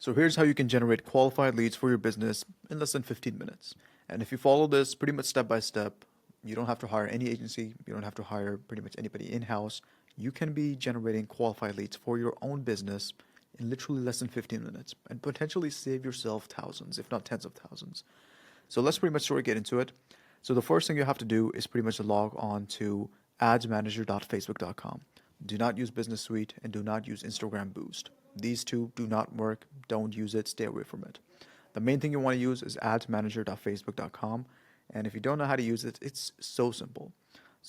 So here's how you can generate qualified leads for your business in less than 15 minutes. And if you follow this pretty much step by step, you don't have to hire any agency, you don't have to hire pretty much anybody in-house. You can be generating qualified leads for your own business in literally less than 15 minutes and potentially save yourself thousands, if not tens of thousands. So let's pretty much sort of get into it. So the first thing you have to do is pretty much log on to adsmanager.facebook.com. Do not use Business Suite and do not use Instagram Boost. These two do not work. Don't use it. Stay away from it. The main thing you want to use is adsmanager.facebook.com. And if you don't know how to use it, it's so simple.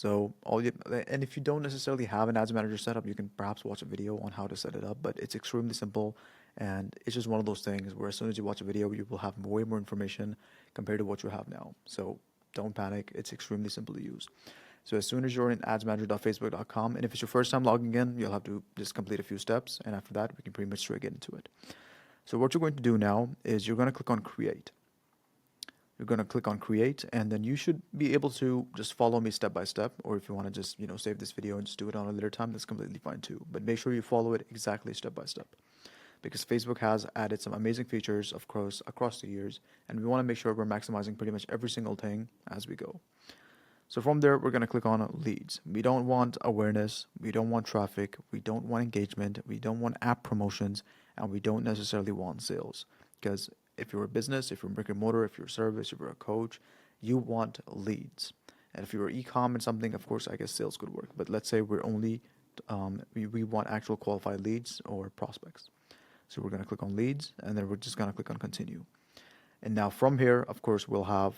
And if you don't necessarily have an ads manager set up, you can perhaps watch a video on how to set it up, but it's extremely simple. And it's just one of those things where as soon as you watch a video, you will have way more information compared to what you have now. So don't panic. It's extremely simple to use. So as soon as you're in adsmanager.facebook.com, and if it's your first time logging in, you'll have to just complete a few steps. And after that, we can pretty much straight get into it. So what you're going to do now is you're going to click on create. You're going to click on create, and then you should be able to just follow me step by step. Or if you want to just, save this video and just do it on a later time, that's completely fine too. But make sure you follow it exactly step by step, because Facebook has added some amazing features, of course, across the years. And we want to make sure we're maximizing pretty much every single thing as we go. So from there, we're going to click on leads. We don't want awareness. We don't want traffic. We don't want engagement. We don't want app promotions. And we don't necessarily want sales. Because if you're a business, if you're a brick and mortar, if you're a service, if you're a coach, you want leads. And if you're e-com and something, of course, I guess sales could work. But let's say we're only, we want actual qualified leads or prospects. So we're going to click on leads, and then we're just going to click on continue. And now from here, of course, we'll have,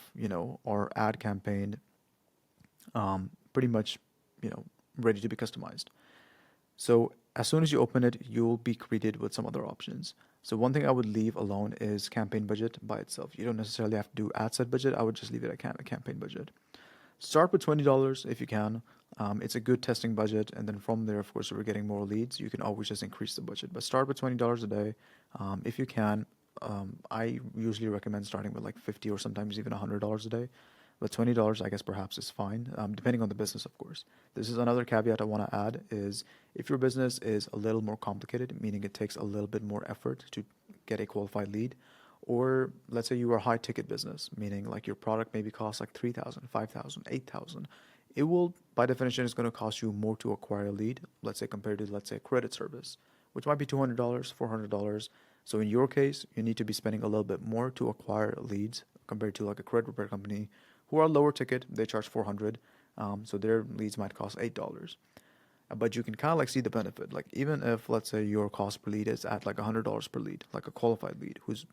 our ad campaign pretty much, ready to be customized. So as soon as you open it, you'll be greeted with some other options. So one thing I would leave alone is campaign budget by itself. You don't necessarily have to do ad set budget. I would just leave it at a campaign budget. Start with $20 if you can. It's a good testing budget. And then from there, of course, if we're getting more leads, you can always just increase the budget. But start with $20 a day if you can. I usually recommend starting with like $50 or sometimes even $100 a day. But $20, I guess, perhaps is fine, depending on the business, of course. This is another caveat I want to add is if your business is a little more complicated, meaning it takes a little bit more effort to get a qualified lead, or let's say you are a high ticket business, meaning like your product maybe costs like $3,000, $5,000, $8,000. It will, by definition, is going to cost you more to acquire a lead, let's say compared to, let's say, a credit service, which might be $200, $400. So in your case, you need to be spending a little bit more to acquire leads compared to like a credit repair company who are lower ticket. They charge $400, so their leads might cost $8. But you can kind of like see the benefit. Like even if let's say your cost per lead is at like $100 per lead, like a qualified lead who's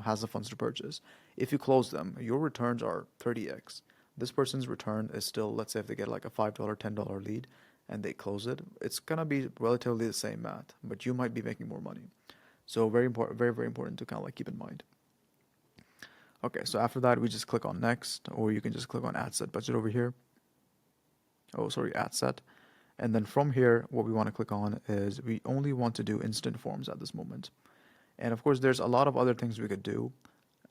has the funds to purchase, if you close them, your returns are 30x. This person's return is still, let's say if they get like a $5, $10 lead and they close it, it's gonna be relatively the same math, but you might be making more money. So very important, very important to kind of like keep in mind. Okay, so after that, we just click on next, or you can just click on ad set budget over here. Ad set. And then from here, what we want to click on is we only want to do instant forms at this moment. And of course, there's a lot of other things we could do.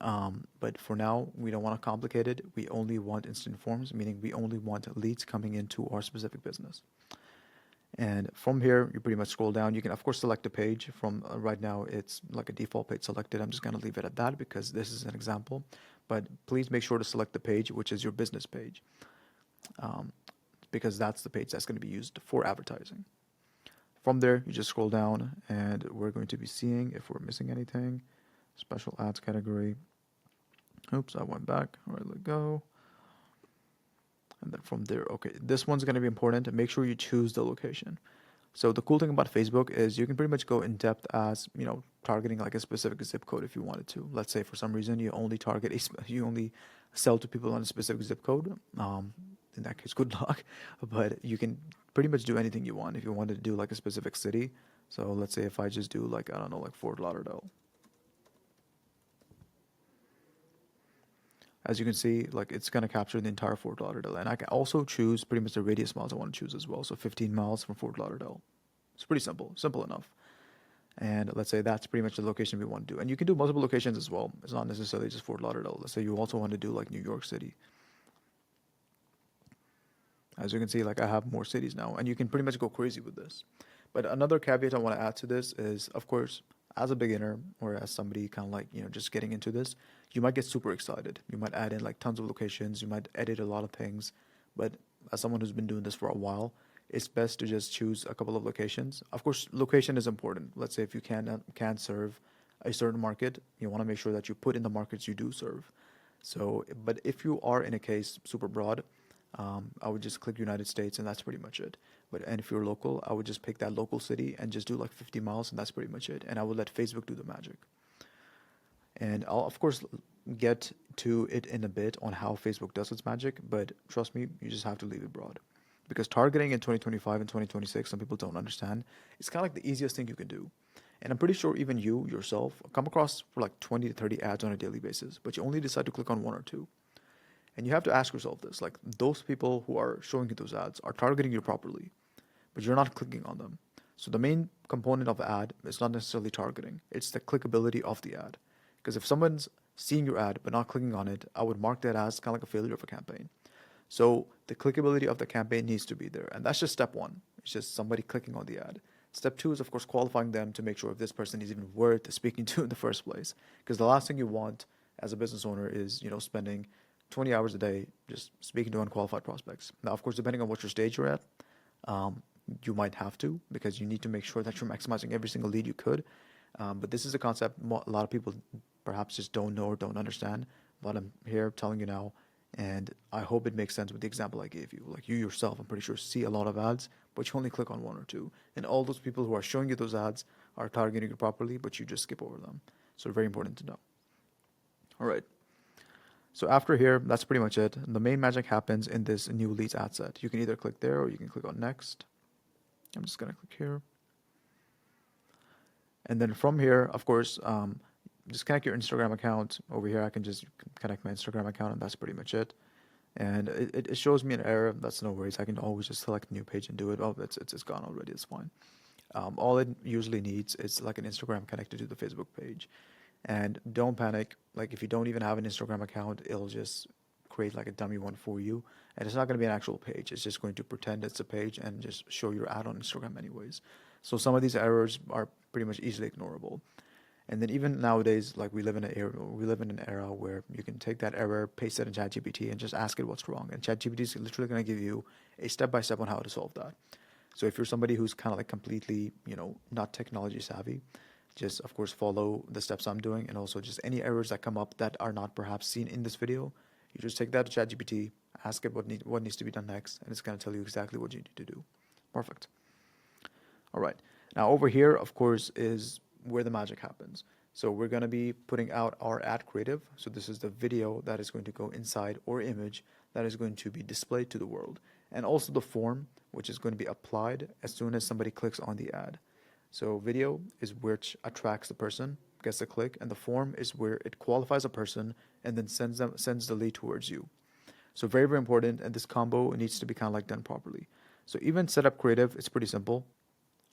But for now, we don't want to complicate it. We only want instant forms, meaning we only want leads coming into our specific business. And from here, you pretty much scroll down. You can, of course, select a page. From right now, it's like a default page selected. I'm just going to leave it at that because this is an example. But please make sure to select the page, which is your business page, because that's the page that's going to be used for advertising. From there, you just scroll down, and we're going to be seeing if we're missing anything. Special ads category. Oops, I went back. All right, let go. And then from there, okay, this one's going to be important. Make sure you choose the location. So the cool thing about Facebook is you can pretty much go in depth as, targeting like a specific zip code if you wanted to. Let's say for some reason you only you only sell to people on a specific zip code. In that case, good luck. But you can pretty much do anything you want. If you wanted to do like a specific city. So let's say if I just do like, I don't know, like Fort Lauderdale. As you can see, like it's going to capture the entire Fort Lauderdale. And I can also choose pretty much the radius miles I want to choose as well. So 15 miles from Fort Lauderdale. It's pretty simple enough. And let's say that's pretty much the location we want to do. And you can do multiple locations as well. It's not necessarily just Fort Lauderdale. Let's say you also want to do like New York City. As you can see, like I have more cities now. And you can pretty much go crazy with this. But another caveat I want to add to this is, of course, as a beginner or as somebody kind of like, just getting into this, you might get super excited. You might add in like tons of locations, you might edit a lot of things. But as someone who's been doing this for a while, it's best to just choose a couple of locations. Of course, location is important. Let's say if you can't serve a certain market, you want to make sure that you put in the markets you do serve. So, but if you are in a case super broad, I would just click United States and that's pretty much it. And if you're local, I would just pick that local city and just do like 50 miles and that's pretty much it. And I would let Facebook do the magic. And I'll of course get to it in a bit on how Facebook does its magic, but trust me, you just have to leave it broad. Because targeting in 2025 and 2026, some people don't understand. It's kind of like the easiest thing you can do. And I'm pretty sure even you yourself come across for like 20 to 30 ads on a daily basis, but you only decide to click on one or two. And you have to ask yourself this, like those people who are showing you those ads are targeting you properly, but you're not clicking on them. So the main component of ad is not necessarily targeting, it's the clickability of the ad. Because if someone's seeing your ad but not clicking on it, I would mark that as kind of like a failure of a campaign. So the clickability of the campaign needs to be there. And that's just step one. It's just somebody clicking on the ad. Step two is, of course, qualifying them to make sure if this person is even worth speaking to in the first place. Because the last thing you want as a business owner is, spending 20 hours a day just speaking to unqualified prospects. Now, of course, depending on what your stage you're at, you might have to, because you need to make sure that you're maximizing every single lead you could. But this is a concept a lot of people perhaps just don't know or don't understand. But I'm here telling you now, and I hope it makes sense with the example I gave you. Like you yourself, I'm pretty sure, see a lot of ads, but you only click on one or two. And all those people who are showing you those ads are targeting you properly, but you just skip over them. So very important to know. All right. So after here, that's pretty much it. The main magic happens in this new leads ad set. You can either click there or you can click on next. I'm just going to click here. And then from here, of course, just connect your Instagram account. Over here, I can just connect my Instagram account, and that's pretty much it. And it shows me an error. That's no worries. I can always just select a new page and do it. Oh, it's gone already. It's fine. All it usually needs is like an Instagram connected to the Facebook page. And don't panic. Like if you don't even have an Instagram account, it'll just create like a dummy one for you. And it's not going to be an actual page. It's just going to pretend it's a page and just show your ad on Instagram anyways. So some of these errors are pretty much easily ignorable. And then even nowadays, like we live in an era where you can take that error, paste it in ChatGPT, and just ask it what's wrong. And ChatGPT is literally going to give you a step-by-step on how to solve that. So if you're somebody who's kind of like completely, not technology savvy, just of course follow the steps I'm doing, and also just any errors that come up that are not perhaps seen in this video, you just take that to ChatGPT, ask it what needs to be done next, and it's going to tell you exactly what you need to do. Perfect. All right. Now over here, of course, is where the magic happens. So we're going to be putting out our ad creative. So this is the video that is going to go inside, or image that is going to be displayed to the world. And also the form, which is going to be applied as soon as somebody clicks on the ad. So video is which attracts the person, gets a click, and the form is where it qualifies a person and then sends the lead towards you. So very, very important, and this combo needs to be kind of like done properly. So even setup creative, it's pretty simple.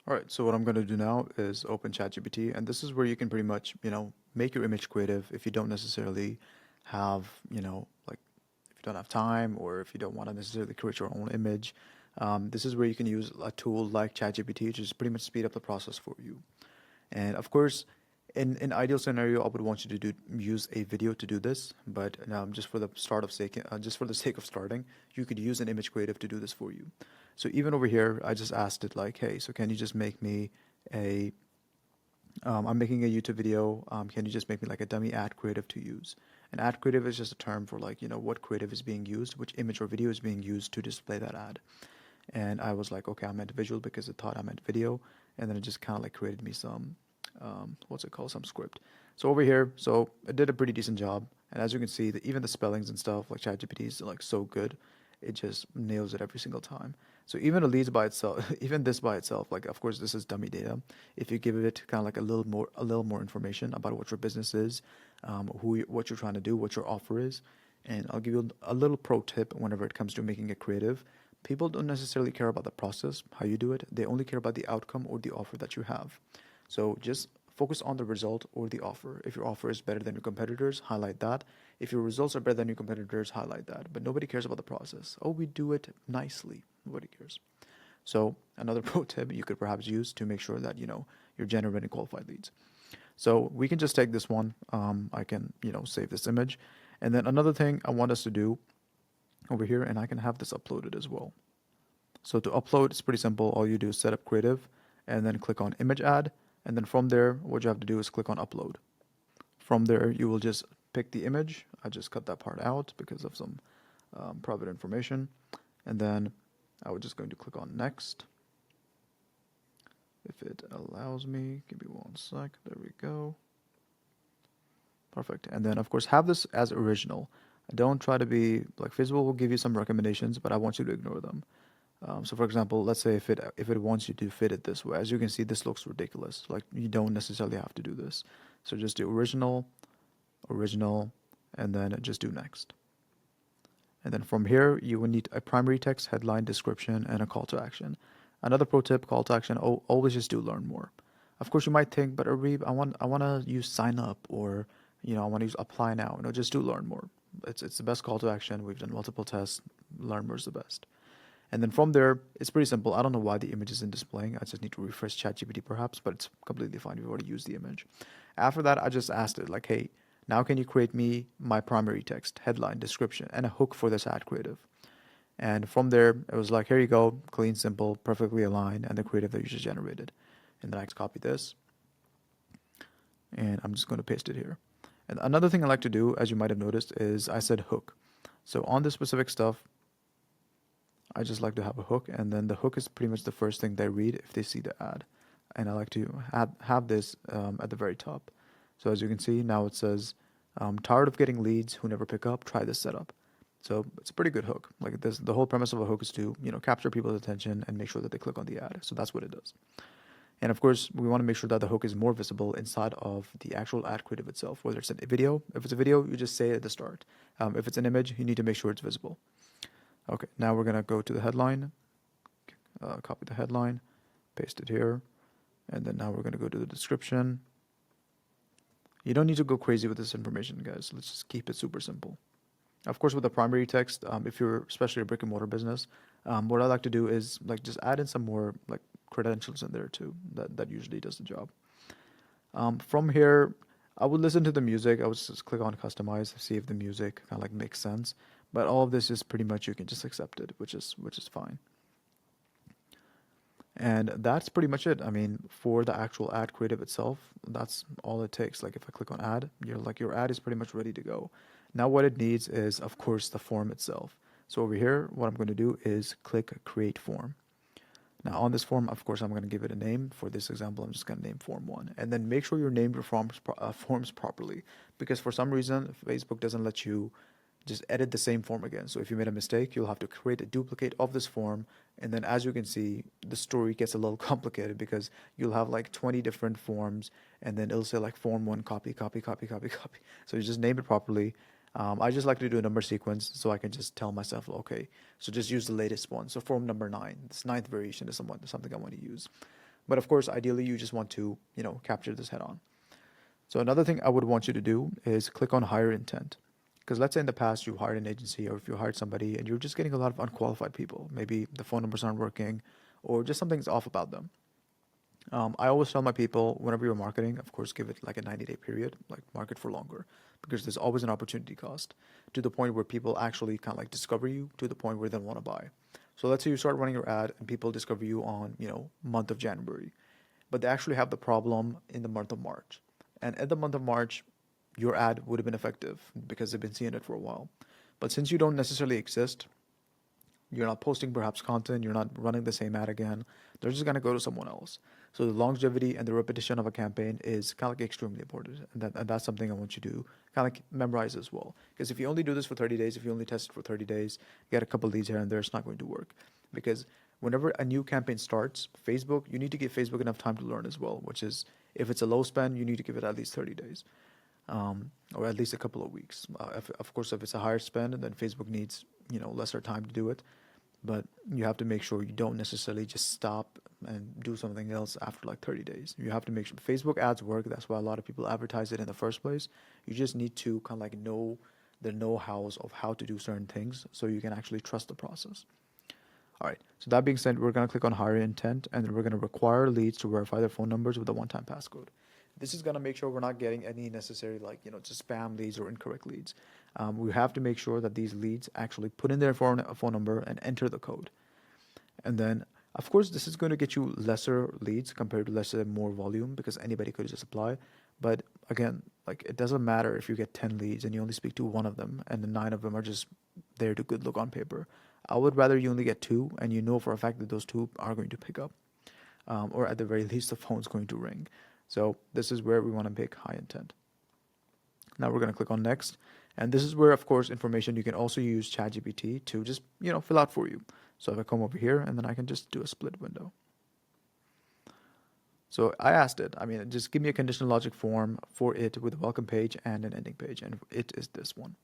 All right, so what I'm going to do now is open ChatGPT, and this is where you can pretty much, make your image creative if you don't necessarily have, like if you don't have time, or if you don't want to necessarily create your own image. This is where you can use a tool like ChatGPT to just pretty much speed up the process for you. And of course, in an ideal scenario, I would want you to use a video to do this, but just for the sake of starting, you could use an image creative to do this for you. So even over here, I just asked it like, hey, so can you just make me I'm making a YouTube video, can you just make me like a dummy ad creative to use? An ad creative is just a term for like, what creative is being used, which image or video is being used to display that ad. And I was like, okay, I meant visual because it thought I meant video. And then it just kind of like created me some, some script. So over here, so it did a pretty decent job. And as you can see, even the spellings and stuff, like ChatGPT is like so good. It just nails it every single time. So even a leads by itself, even this by itself, like of course this is dummy data. If you give it kind of like a little more information about what your business is, what you're trying to do, what your offer is, and I'll give you a little pro tip whenever it comes to making it creative. People don't necessarily care about the process, how you do it. They only care about the outcome or the offer that you have. So just focus on the result or the offer. If your offer is better than your competitors, highlight that. If your results are better than your competitors, highlight that. But nobody cares about the process. Oh, we do it nicely. Nobody cares. So another pro tip you could perhaps use to make sure that you're generating qualified leads. So we can just take this one. I can, save this image. And then another thing I want us to do over here, and I can have this uploaded as well. So to upload, it's pretty simple. All you do is set up Creative and then click on Image Add. And then from there, what you have to do is click on Upload. From there, you will just pick the image. I just cut that part out because of some private information. And then I was just going to click on Next. If it allows me, give me one sec. There we go. Perfect. And then, of course, have this as original. Don't try to be like Facebook will give you some recommendations, but I want you to ignore them. So, for example, let's say if it wants you to fit it this way, as you can see, this looks ridiculous. Like you don't necessarily have to do this. So just do original, and then just do next. And then from here, you will need a primary text, headline, description, and a call to action. Another pro tip, call to action, always just do learn more. Of course, you might think, but Arib, I want to use sign up or, I want to use apply now. No, just do learn more. It's the best call to action. We've done multiple tests. Learn more is the best. And then from there, it's pretty simple. I don't know why the image isn't displaying. I just need to refresh ChatGPT perhaps, but it's completely fine. We've already used the image. After that, I just asked it like, hey, now can you create me my primary text, headline, description, and a hook for this ad creative? And from there, it was like, here you go, clean, simple, perfectly aligned, and the creative that you just generated. And then I just copy this, and I'm just going to paste it here. And another thing I like to do, as you might have noticed, is I said hook. So on this specific stuff, I just like to have a hook, and then the hook is pretty much the first thing they read if they see the ad. And I like to have this at the very top. So as you can see, now it says, tired of getting leads who never pick up, try this setup. So it's a pretty good hook. Like this, the whole premise of a hook is to, capture people's attention and make sure that they click on the ad. So that's what it does. And of course, we want to make sure that the hook is more visible inside of the actual ad creative itself, whether it's a video. If it's a video, you just say it at the start. If it's an image, you need to make sure it's visible. Okay, now we're going to go to the headline, copy the headline, paste it here, and then now we're going to go to the description. You don't need to go crazy with this information, guys. Let's just keep it super simple. Of course, with the primary text, if you're especially a brick and mortar business, what I like to do is like just add in some more like credentials in there too. That usually does the job. From here, I would listen to the music. I would just click on customize, see if the music kind of like makes sense. But all of this is pretty much you can just accept it, which is fine. And that's pretty much it. I mean, for the actual ad creative itself, that's all it takes. Like if I click on ad, your ad is pretty much ready to go. Now what it needs is, of course, the form itself. So over here, what I'm going to do is click create form. Now on this form, of course, I'm going to give it a name. For this example, I'm just going to name form 1. And then make sure you name your forms properly. Because for some reason, Facebook doesn't let you just edit the same form again. So if you made a mistake, you'll have to create a duplicate of this form. And then as you can see, the story gets a little complicated because you'll have like 20 different forms and then it'll say like form 1, copy, copy, copy, copy, copy. So you just name it properly. I just like to do a number sequence so I can just tell myself, okay, so just use the latest one. So form number 9, this 9th variation is something I want to use. But of course, ideally, you just want to, capture this head on. So another thing I would want you to do is click on hire intent. Because let's say in the past you hired an agency or if you hired somebody and you're just getting a lot of unqualified people. Maybe the phone numbers aren't working or just something's off about them. I always tell my people, whenever you're marketing, of course, give it like a 90-day period, like market for longer, because there's always an opportunity cost to the point where people actually kind of like discover you to the point where they want to buy. So let's say you start running your ad and people discover you on, month of January, but they actually have the problem in the month of March. And at the month of March, your ad would have been effective because they've been seeing it for a while. But since you don't necessarily exist, you're not posting perhaps content, you're not running the same ad again, they're just going to go to someone else. So the longevity and the repetition of a campaign is kind of like extremely important. And that's something I want you to kind of like memorize as well. Because if you only do this for 30 days, if you only test it for 30 days, get a couple leads here and there, it's not going to work. Because whenever a new campaign starts, Facebook, you need to give Facebook enough time to learn as well, which is if it's a low spend, you need to give it at least 30 days. Or at least a couple of weeks. Of course, if it's a higher spend, then Facebook needs, lesser time to do it. But you have to make sure you don't necessarily just stop and do something else after like 30 days. You have to make sure Facebook ads work. That's why a lot of people advertise it in the first place. You just need to kind of like know the know-hows of how to do certain things so you can actually trust the process. All right, so that being said, we're going to click on hire intent and then we're going to require leads to verify their phone numbers with a one-time passcode. This is going to make sure we're not getting any necessary, like, just spam leads or incorrect leads. We have to make sure that these leads actually put in their phone number and enter the code. And then, of course, this is going to get you lesser leads compared to, let's say, more volume, because anybody could just apply. But again, like, it doesn't matter if you get 10 leads and you only speak to one of them and the 9 of them are just there to good look on paper. I would rather you only get 2 and you know for a fact that those 2 are going to pick up, or at the very least, the phone's going to ring. So this is where we want to make high intent. Now we're going to click on next. And this is where, of course, information you can also use ChatGPT to just, fill out for you. So if I come over here and then I can just do a split window. So I asked it, just give me a conditional logic form for it with a welcome page and an ending page. And it is this one.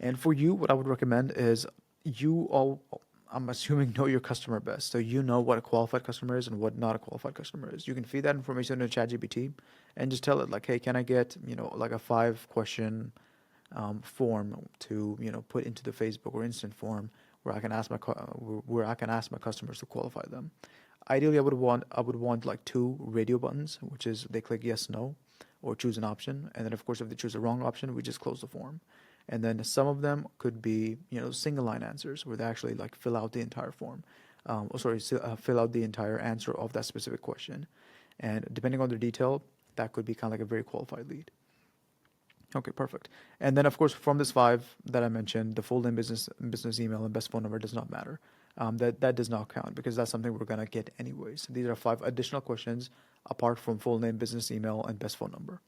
And for you, what I would recommend is I'm assuming, know your customer best. So you know what a qualified customer is and what not a qualified customer is. You can feed that information into ChatGPT and just tell it like, hey, can I get, like a 5-question form to, put into the Facebook or Instant form where I can ask my customers to qualify them. Ideally, I would want like 2 radio buttons, which is they click yes, no, or choose an option. And then, of course, if they choose the wrong option, we just close the form. And then some of them could be, single line answers where they actually like fill out the entire form. Fill out the entire answer of that specific question. And depending on the detail, that could be kind of like a very qualified lead. Okay, perfect. And then, of course, from this 5 that I mentioned, the full name, business email, and best phone number does not matter. That does not count because that's something we're going to get anyways. These are 5 additional questions apart from full name, business email, and best phone number.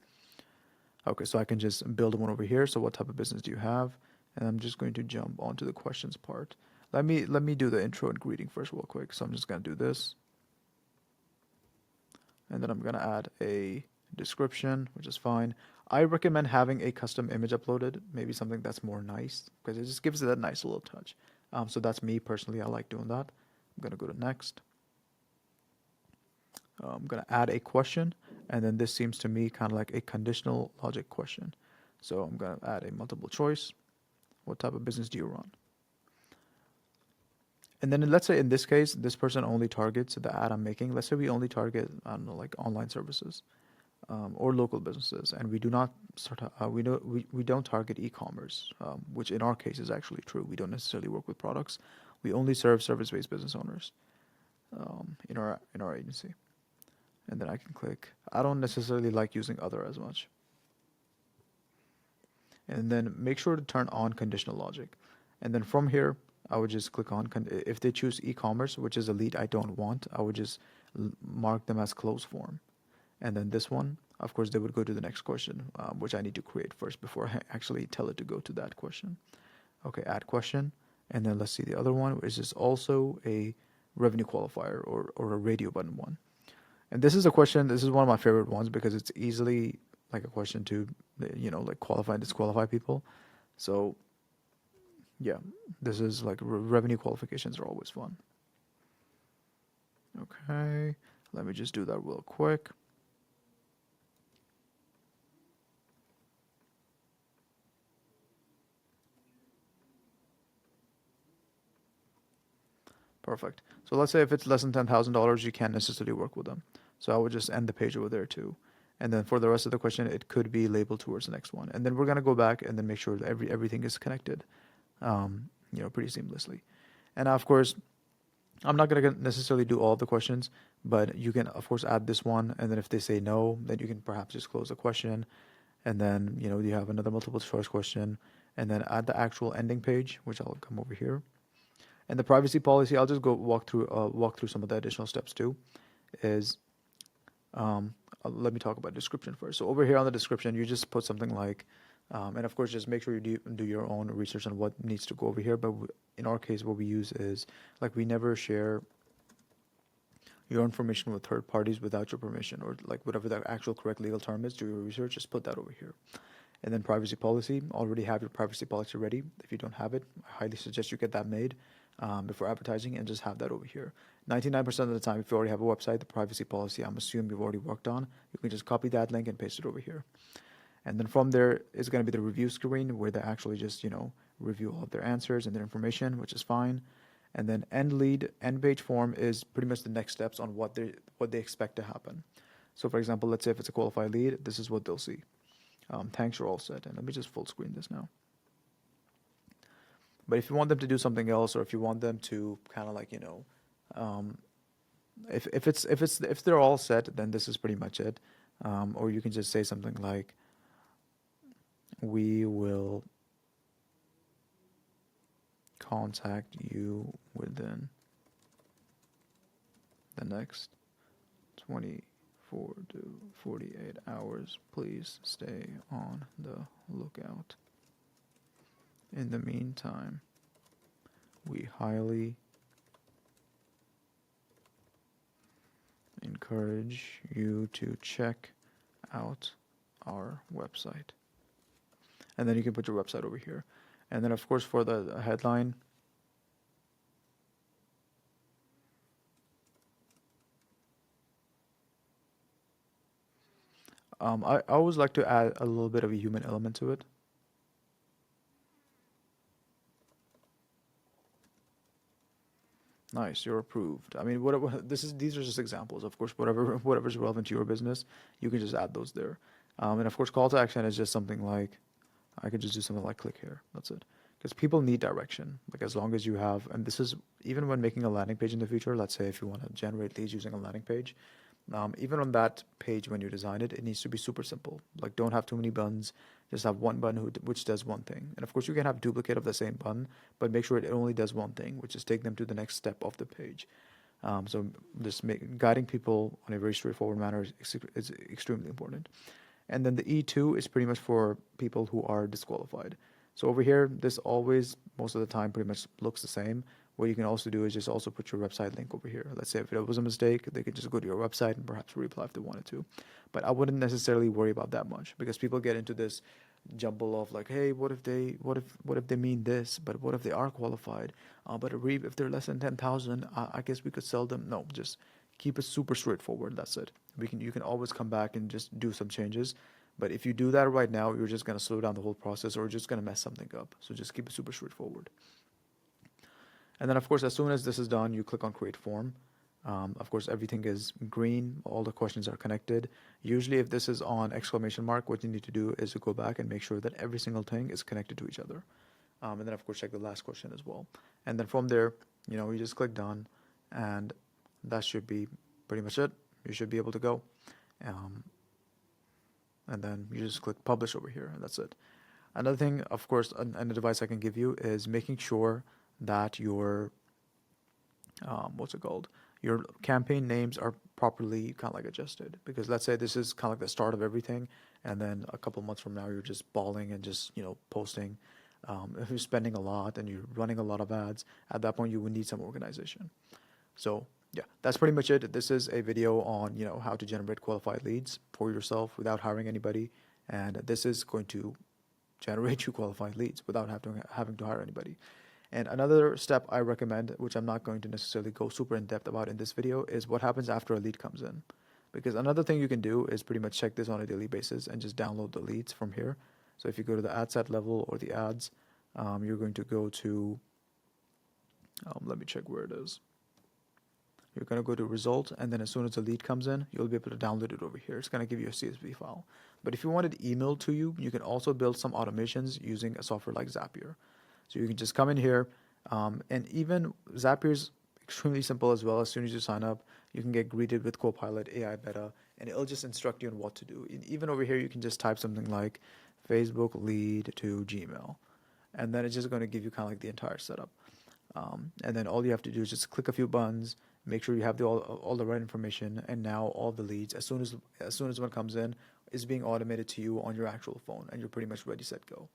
Okay, so I can just build one over here. So what type of business do you have? And I'm just going to jump onto the questions part. Let me do the intro and greeting first real quick. So I'm just going to do this. And then I'm going to add a description, which is fine. I recommend having a custom image uploaded, maybe something that's more nice, because it just gives it that nice little touch. So that's me personally. I like doing that. I'm going to go to next. I'm going to add a question, and then this seems to me kind of like a conditional logic question. So I'm going to add a multiple choice. What type of business do you run? And then let's say in this case, this person only targets the ad I'm making. Let's say we only target, I don't know, like online services or local businesses, and we do not we don't target e-commerce, which in our case is actually true. We don't necessarily work with products. We only serve service-based business owners in our agency. And then I can click. I don't necessarily like using other as much. And then make sure to turn on conditional logic. And then from here, I would just click on, if they choose e-commerce, which is a lead I don't want, I would just mark them as closed form. And then this one, of course, they would go to the next question, which I need to create first before I actually tell it to go to that question. Okay, add question. And then let's see the other one, which is also a revenue qualifier or a radio button one. And this is a question, this is one of my favorite ones because it's easily like a question to, like qualify and disqualify people. So yeah, this is like revenue qualifications are always fun. Okay, let me just do that real quick. Perfect. So let's say if it's less than $10,000, you can't necessarily work with them. So I would just end the page over there too. And then for the rest of the question, it could be labeled towards the next one. And then we're going to go back and then make sure that everything is connected, pretty seamlessly. And of course, I'm not going to necessarily do all of the questions, but you can, of course, add this one. And then if they say no, then you can perhaps just close the question. And then, you have another multiple choice question. And then add the actual ending page, which I'll come over here. And the privacy policy, I'll just go walk through some of the additional steps too. Let me talk about description first. So over here on the description, you just put something like, and of course, just make sure you do your own research on what needs to go over here. But in our case, what we use is like we never share your information with third parties without your permission, or like whatever the actual correct legal term is. Do your research, just put that over here. And then privacy policy, already have your privacy policy ready. If you don't have it, I highly suggest you get that made before advertising and just have that over here. 99% of the time, if you already have a website, the privacy policy, I'm assuming you've already worked on, you can just copy that link and paste it over here. And then from there is going to be the review screen where they actually just, review all of their answers and their information, which is fine. And then end page form is pretty much the next steps on what they expect to happen. So for example, let's say if it's a qualified lead, this is what they'll see. Thanks, you're all set. And let me just full screen this now. But if you want them to do something else, or if you want them to kind of like, um, if they're all set, then this is pretty much it. Or you can just say something like, we will contact you within the next 24 to 48 hours. Please stay on the lookout. In the meantime, we highly encourage you to check out our website. And then you can put your website over here. And then of course for the headline, I always like to add a little bit of a human element to it. Nice, you're approved. I mean, whatever. These are just examples. Of course, whatever's relevant to your business, you can just add those there. And of course, call to action is just something like, I could just do something like click here. That's it. Because people need direction. Like as long as you have, and this is even when making a landing page in the future. Let's say if you want to generate leads using a landing page, even on that page when you design it, it needs to be super simple. Like don't have too many buttons. Just have one button which does one thing. And of course, you can have duplicate of the same button, but make sure it only does one thing, which is take them to the next step of the page. So just guiding people on a very straightforward manner is extremely important. And then the E2 is pretty much for people who are disqualified. So over here, this always, most of the time, pretty much looks the same. What you can also do is just also put your website link over here. Let's say if it was a mistake, they could just go to your website and perhaps reply if they wanted to. But I wouldn't necessarily worry about that much because people get into this jumble of like, hey, what if they mean this? But what if they are qualified? But if they're less than 10,000, I guess we could sell them. No, just keep it super straightforward. That's it. You can always come back and just do some changes. But if you do that right now, you're just going to slow down the whole process or just going to mess something up. So just keep it super straightforward. And then, of course, as soon as this is done, you click on Create Form. Of course, everything is green. All the questions are connected. Usually, if this is on exclamation mark, what you need to do is to go back and make sure that every single thing is connected to each other. And then, of course, check the last question as well. And then from there, you just click Done. And that should be pretty much it. You should be able to go. And then you just click Publish over here, and that's it. Another thing, of course, and the advice I can give you is making sure that your your campaign names are properly kind of like adjusted. Because let's say this is kind of like the start of everything, and then a couple months from now you're just balling and just posting. If you're spending a lot and you're running a lot of ads, at that point you would need some organization. So yeah, that's pretty much it. This is a video on how to generate qualified leads for yourself without hiring anybody, and this is going to generate you qualified leads without having to hire anybody. And another step I recommend, which I'm not going to necessarily go super in depth about in this video, is what happens after a lead comes in. Because another thing you can do is pretty much check this on a daily basis and just download the leads from here. So if you go to the ad set level or the ads, you're going to go to, let me check where it is. You're going to go to result, and then as soon as the lead comes in, you'll be able to download it over here. It's going to give you a CSV file. But if you want it emailed to you, you can also build some automations using a software like Zapier. So you can just come in here, and even Zapier is extremely simple as well. As soon as you sign up, you can get greeted with Copilot AI Beta, and it'll just instruct you on what to do. And even over here, you can just type something like Facebook lead to Gmail, and then it's just going to give you kind of like the entire setup. And then all you have to do is just click a few buttons, make sure you have all the right information, and now all the leads, as soon as one comes in, is being automated to you on your actual phone, and you're pretty much ready, set, go.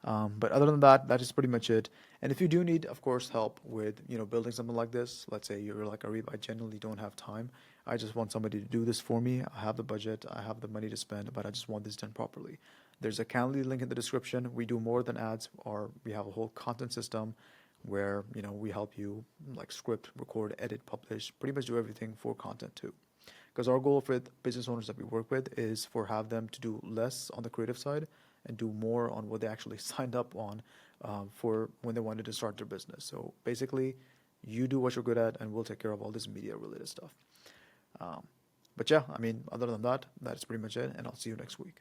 But other than that, that is pretty much it. And if you do need, of course, help with building something like this, let's say you're like Arif, I generally don't have time. I just want somebody to do this for me. I have the budget, I have the money to spend, but I just want this done properly. There's a Calendly link in the description. We do more than ads, or we have a whole content system where we help you like script, record, edit, publish, pretty much do everything for content too. Because our goal with business owners that we work with is for have them to do less on the creative side and do more on what they actually signed up on for when they wanted to start their business. So basically, you do what you're good at, and we'll take care of all this media related stuff. But yeah, I mean, other than that, that's pretty much it, and I'll see you next week.